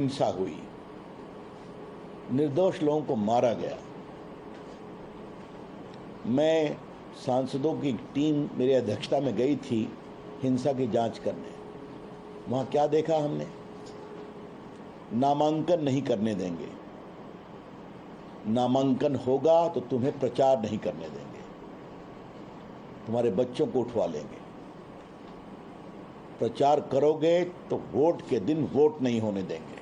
हिंसा हुई, निर्दोष लोगों को मारा गया। मैं सांसदों की टीम मेरी अध्यक्षता में गई थी हिंसा की जांच करने। वहां क्या देखा हमने? नामांकन नहीं करने देंगे, नामांकन होगा तो तुम्हें प्रचार नहीं करने देंगे, तुम्हारे बच्चों को उठवा लेंगे, प्रचार करोगे तो वोट के दिन वोट नहीं होने देंगे,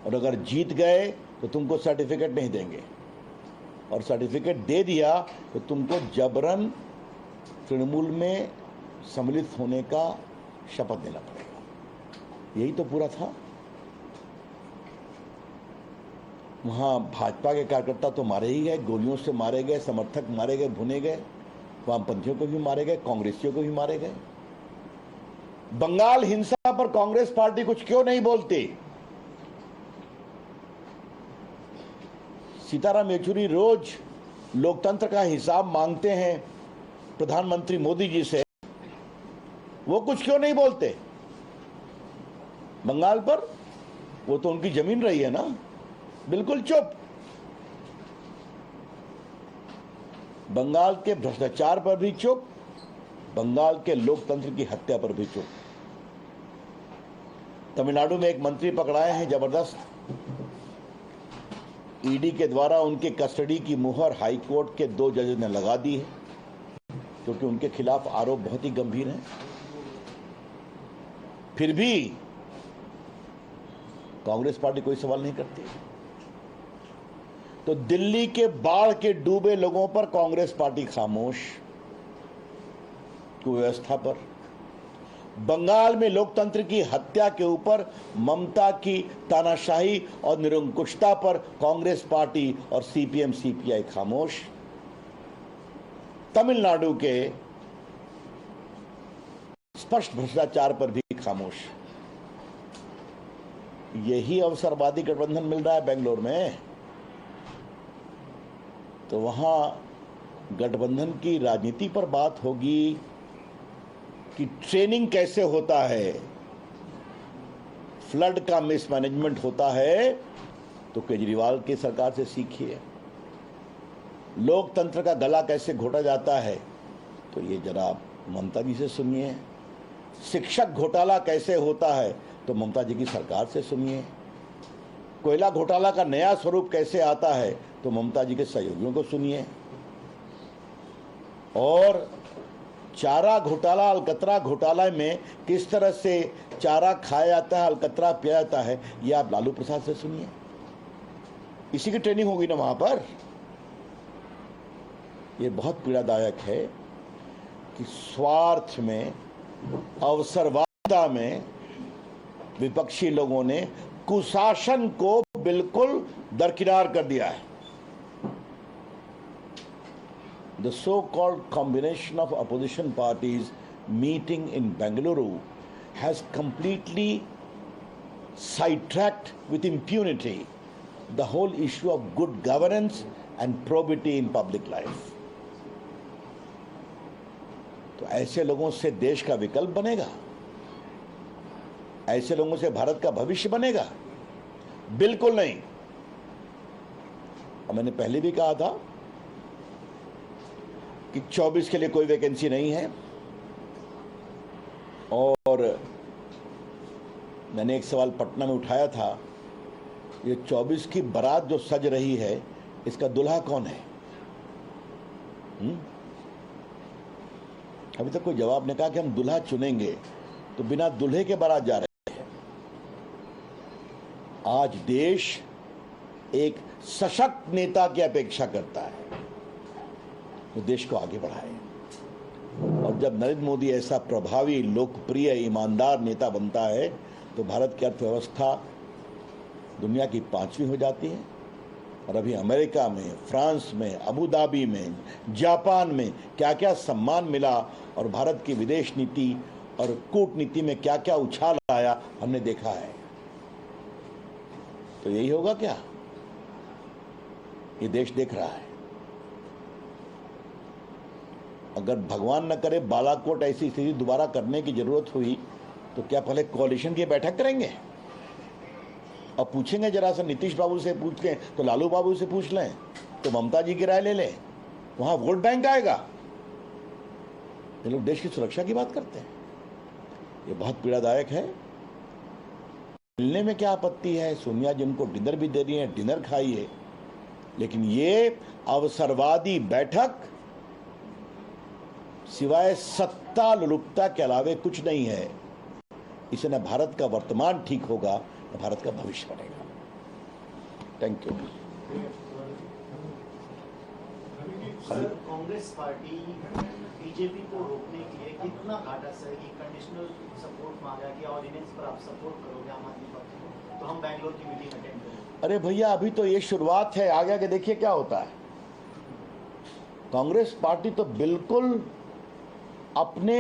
और अगर जीत गए तो तुमको सर्टिफिकेट नहीं देंगे, और सर्टिफिकेट दे दिया तो तुमको जबरन तृणमूल में सम्मिलित होने का शपथ देना पड़ेगा। यही तो पूरा था। वहां भाजपा के कार्यकर्ता तो मारे ही गए, गोलियों से मारे गए, समर्थक मारे गए, भुने गए, वामपंथियों को भी मारे गए, कांग्रेसियों को भी मारे गए। बंगाल हिंसा पर कांग्रेस पार्टी कुछ क्यों नहीं बोलती? सीताराम येचुरी रोज लोकतंत्र का हिसाब मांगते हैं प्रधानमंत्री मोदी जी से, वो कुछ क्यों नहीं बोलते? बंगाल पर वो तो उनकी जमीन रही है ना, बिल्कुल चुप। बंगाल के भ्रष्टाचार पर भी चुप, बंगाल के लोकतंत्र की हत्या पर भी चुप। तमिलनाडु में एक मंत्री पकड़ाए हैं जबरदस्त, ईडी के द्वारा उनके कस्टडी की मुहर हाईकोर्ट के 2 जजेस ने लगा दी है, क्योंकि उनके खिलाफ आरोप बहुत ही गंभीर हैं। फिर भी कांग्रेस पार्टी कोई सवाल नहीं करती। तो दिल्ली के बाढ़ के डूबे लोगों पर कांग्रेस पार्टी खामोश, कुव्यवस्था पर। बंगाल में लोकतंत्र की हत्या के ऊपर ममता की तानाशाही और निरंकुशता पर कांग्रेस पार्टी और सीपीएम सीपीआई खामोश। तमिलनाडु के स्पष्ट भ्रष्टाचार पर भी खामोश। यही अवसरवादी गठबंधन मिल रहा है बेंगलोर में, तो वहां गठबंधन की राजनीति पर बात होगी कि ट्रेनिंग कैसे होता है, फ्लड का मिसमैनेजमेंट होता है, तो केजरीवाल की सरकार से सीखिए। लोकतंत्र का गला कैसे घोटा जाता है, तो ये जरा ममता जी से सुनिए। शिक्षक घोटाला कैसे होता है, तो ममता जी की सरकार से सुनिए। कोयला घोटाला का नया स्वरूप कैसे आता है, तो ममता जी के सहयोगियों को सुनिए। और चारा घोटाला, अलकतरा घोटाला में किस तरह से चारा खाया जाता है, अलकतरा पिया जाता है, यह आप लालू प्रसाद से सुनिए। इसी की ट्रेनिंग होगी ना वहां पर। यह बहुत पीड़ादायक है कि स्वार्थ में, अवसरवादिता में विपक्षी लोगों ने कुशासन को बिल्कुल दरकिनार कर दिया है। The so-called combination of opposition parties meeting in Bengaluru has completely sidetracked with impunity the whole issue of good governance and probity in public life. तो ऐसे लोगों से देश का विकल्प बनेगा? ऐसे लोगों से भारत का भविष्य बनेगा? बिल्कुल नहीं। और मैंने पहले भी कहा था कि 24 के लिए कोई वैकेंसी नहीं है, और मैंने एक सवाल पटना में उठाया था, ये 24 की बारात जो सज रही है, इसका दुल्हा कौन है? अभी तक कोई जवाब नहीं। कहा कि हम दुल्हा चुनेंगे, तो बिना दुल्हे के बारात जा रहे हैं। आज देश एक सशक्त नेता की अपेक्षा करता है, तो देश को आगे बढ़ाए। और जब नरेंद्र मोदी ऐसा प्रभावी, लोकप्रिय, ईमानदार नेता बनता है, तो भारत की अर्थव्यवस्था दुनिया की 5वीं हो जाती है। और अभी अमेरिका में, फ्रांस में, अबू धाबी में, जापान में क्या क्या सम्मान मिला, और भारत की विदेश नीति और कूटनीति में क्या क्या उछाल आया, हमने देखा है। तो यही होगा क्या? ये देश देख रहा है। अगर भगवान न करे बालाकोट ऐसी स्थिति दोबारा करने की जरूरत हुई, तो क्या पहले कोalition की बैठक करेंगे? अब पूछेंगे जरा सा नीतीश बाबू से पूछ लें, तो लालू बाबू से पूछ लें, तो ममता जी की राय ले लें, वहां वोट बैंक आएगा। ये लोग देश की सुरक्षा की बात करते हैं, ये बहुत पीड़ादायक है। मिलने में क्या आपत्ति है, सोनिया जी उनको डिनर भी दे रही है, डिनर खाइए, लेकिन ये अवसरवादी बैठक सिवाय सत्ता लुलुकता के अलावे कुछ नहीं है। इससे न भारत का वर्तमान ठीक होगा न भारत का भविष्य बनेगा। Thank you. Sir, Congress party BJP को रोकने के लिए कितना घाटा सहेगी? कंडीशनल सपोर्ट मांगा कि ऑर्डिनेंस पर आप सपोर्ट करोगे आम आदमी पार्टी को, तो हम बैंगलोर की मीटिंग अटेंड करेंगे। अरे भैया, अभी तो ये शुरुआत है, आगे आगे देखिए क्या होता है। कांग्रेस पार्टी तो बिल्कुल अपने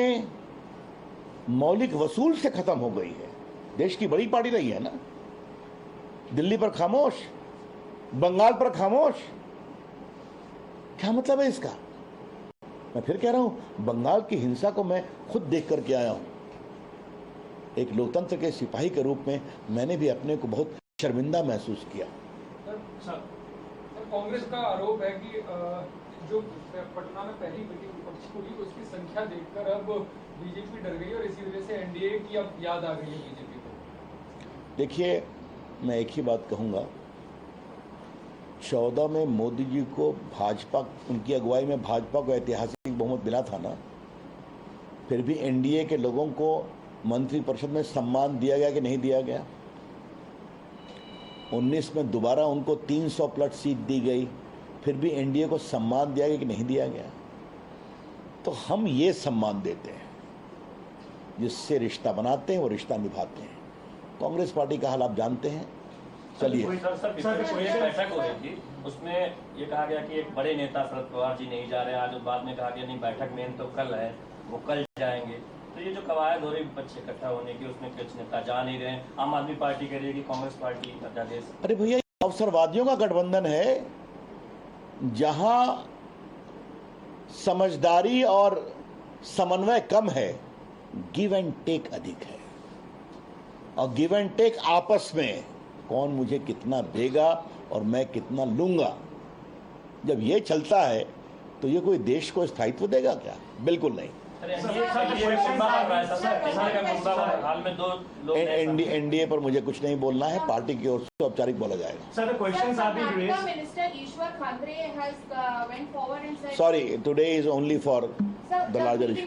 मौलिक वसूल से खत्म हो गई है। देश की बड़ी पार्टी रही है ना, दिल्ली पर खामोश, बंगाल पर खामोश, क्या मतलब है इसका? मैं फिर कह रहा हूं, बंगाल की हिंसा को मैं खुद देख करके आया हूं। एक लोकतंत्र के सिपाही के रूप में मैंने भी अपने को बहुत शर्मिंदा महसूस किया। सर, कांग्रेस का आरोप है कि जो पटना में पहली मीटिंग विपक्ष को हुई उसकी संख्या देखकर अब बीजेपी डर गई और इसी वजह से एनडीए की अब याद आ गई है बीजेपी को। देखिए, मैं एक ही बात कहूंगा, 14 में मोदी जी को भाजपा, उनकी अगुवाई में भाजपा को ऐतिहासिक बहुमत मिला था ना, फिर भी एनडीए के लोगों को मंत्रिपरिषद में सम्मान दिया गया कि नहीं दिया गया? 19 में दोबारा उनको 300 प्लस सीट दी गई, फिर भी एनडीए को सम्मान दिया गया कि नहीं दिया गया? तो हम ये सम्मान देते हैं, जिससे रिश्ता बनाते हैं वो रिश्ता निभाते हैं। कांग्रेस पार्टी का हाल आप जानते हैं। चलिए, सर, बैठक हो रही थी, उसमें ये कहा गया कि एक बड़े नेता शरद पवार जी नहीं जा रहे, आज बाद में कहा गया नहीं बैठक मेन तो कल है, वो कल जाएंगे। तो ये जो कवायद हो रही विपक्ष इकट्ठा होने की, उसमें कुछ नेता जा नहीं रहे। आम आदमी पार्टी कह रही है कि कांग्रेस पार्टी अध्यादेश। अरे भैया, अवसरवादियों का गठबंधन है, जहां समझदारी और समन्वय कम है, गिव एंड टेक अधिक है। और गिव एंड टेक आपस में, कौन मुझे कितना देगा और मैं कितना लूंगा, जब ये चलता है तो ये कोई देश को स्थायित्व देगा क्या? बिल्कुल नहीं। एनडीए पर मुझे कुछ नहीं बोलना है, पार्टी की ओर से औपचारिक बोला जाएगा। Sorry, today is only for the larger issue.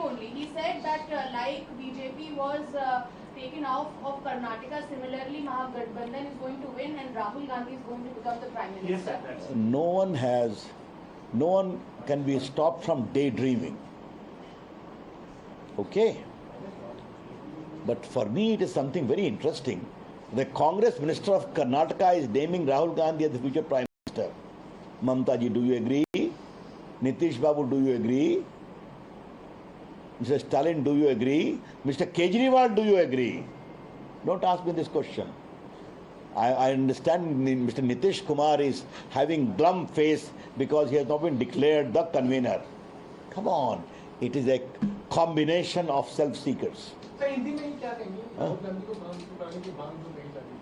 Taken out of Karnataka. Similarly, Mahagathbandhan is going to win and Rahul Gandhi is going to become the Prime Minister. Yes, No one can be stopped from daydreaming. Okay? But for me it is something very interesting. The Congress Minister of Karnataka is naming Rahul Gandhi as the future Prime Minister. Mamta ji, do you agree? Nitish Babu, do you agree? Mr. Stalin, do you agree? Mr. Kejriwal, do you agree? Don't ask me this question. I understand Mr. Nitish Kumar is having glum face because he has not been declared the convener. Come on, it is a combination of self-seekers. Hindi में क्या कहेंगे? राहुल गांधी को मांग की मांग तो नहीं जाती।